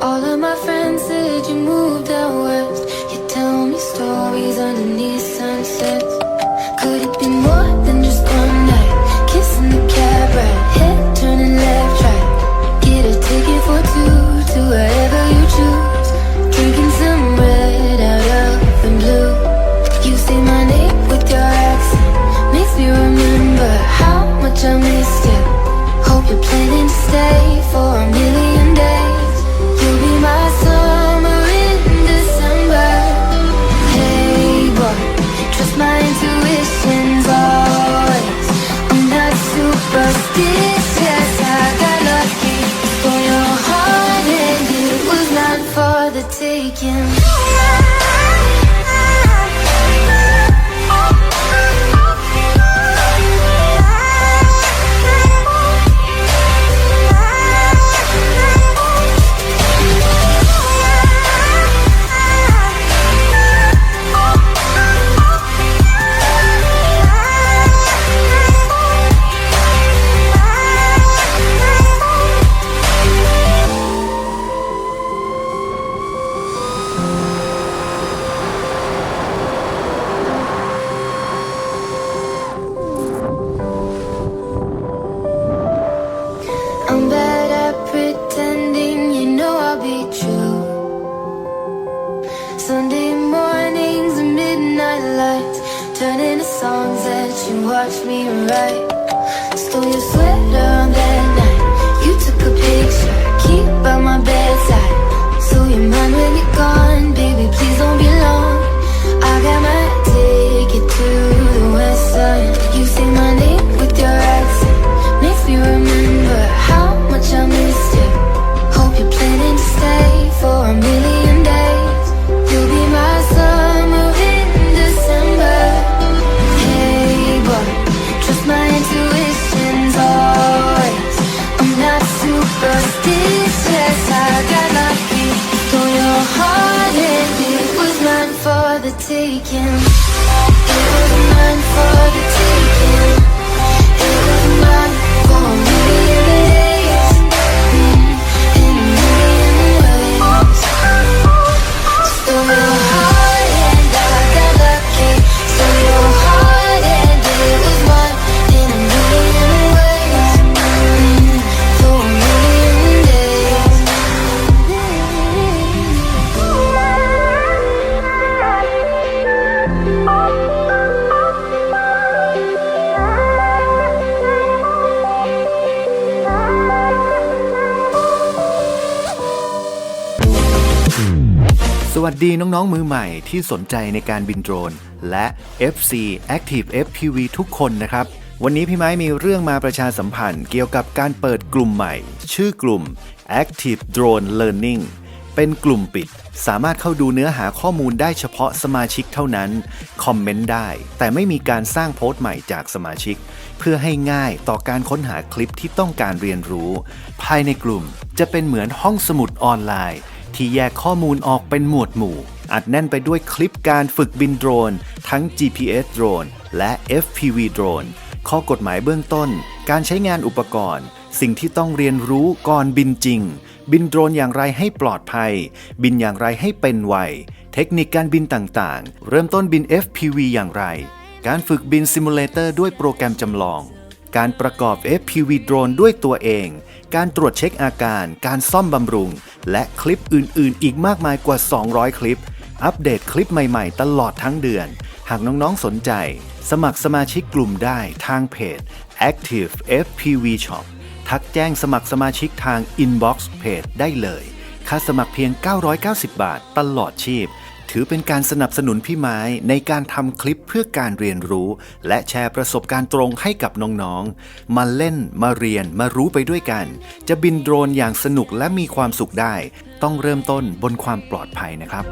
All of my friends said you moved out west. You tell me stories underneath sunsets. Could it be more than just one night? Kissing the cab ride, head turning left, right. Get a ticket for two to wherever you choose. Drinking some red out of the blue. You say my name with your accent, makes me remember how much I missed you. Hope you're planning to stay for a million days. You'll be my summer in December. Hey boy, trust my intuitions always. I'm not superstitious, I got lucky. Stole your heart and it was not for the taking. I'm bad at pretending, you know I'll be true. Sunday mornings and midnight lights turn into songs that you watch me write. Stole your sweater on that night. You took a picture, keep by my bedside. So you're mine when you're gone, baby, please don't be long. I got my ticket to the west side. You say my name with your accent, makes me remember how much I missed you. Hope you're planning to stay for a million days. You'll be my summer in December. Hey boy, trust my intuitions always. I'm not superstitious, I got lucky. Stole your heart and it was mine for the taking. It was mine for the taking. It was mine for a million days. In a million ways. Stole your heart and I got lucky. Stole your heart and it was mine in a million ways. For a million days. สวัสดีน้องๆมือใหม่ที่สนใจในการบินโดรนและ FC Active FPV ทุกคนนะครับวันนี้พี่ไม้มีเรื่องมาประชาสัมพันธ์เกี่ยวกับการเปิดกลุ่มใหม่ชื่อกลุ่ม Active Drone Learning เป็นกลุ่มปิดสามารถเข้าดูเนื้อหาข้อมูลได้เฉพาะสมาชิกเท่านั้นคอมเมนต์ได้แต่ไม่มีการสร้างโพสต์ใหม่จากสมาชิกเพื่อให้ง่ายต่อการค้นหาคลิปที่ต้องการเรียนรู้ภายในกลุ่มจะเป็นเหมือนห้องสมุดออนไลน์ที่แยกข้อมูลออกเป็นหมวดหมู่อัดแน่นไปด้วยคลิปการฝึกบินโดรนทั้ง GPS โดรนและ FPV โดรนข้อกฎหมายเบื้องต้นการใช้งานอุปกรณ์สิ่งที่ต้องเรียนรู้ก่อนบินจริงบินโดรนอย่างไรให้ปลอดภัยบินอย่างไรให้เป็นไวเทคนิคการบินต่างๆเริ่มต้นบิน FPV อย่างไรการฝึกบินซิมูเลเตอร์ด้วยโปรแกรมจำลองการประกอบ FPV โดรนด้วยตัวเองการตรวจเช็คอาการการซ่อมบำรุงและคลิปอื่นๆอีกมากมายกว่า200คลิปอัปเดตคลิปใหม่ๆตลอดทั้งเดือนหากน้องๆสนใจสมัครสมาชิกกลุ่มได้ทางเพจ Active FPV Shop ทักแจ้งสมัครสมาชิกทาง Inbox เพจได้เลยค่าสมัครเพียง990 บาทตลอดชีพถือเป็นการสนับสนุนพี่ไม้ในการทำคลิปเพื่อการเรียนรู้และแชร์ประสบการณ์ตรงให้กับน้องๆมาเล่นมาเรียนมารู้ไปด้วยกันจะบินโดรนอย่างสนุกและมีความสุขได้ต้องเริ่มต้นบนความปลอดภัยนะครับ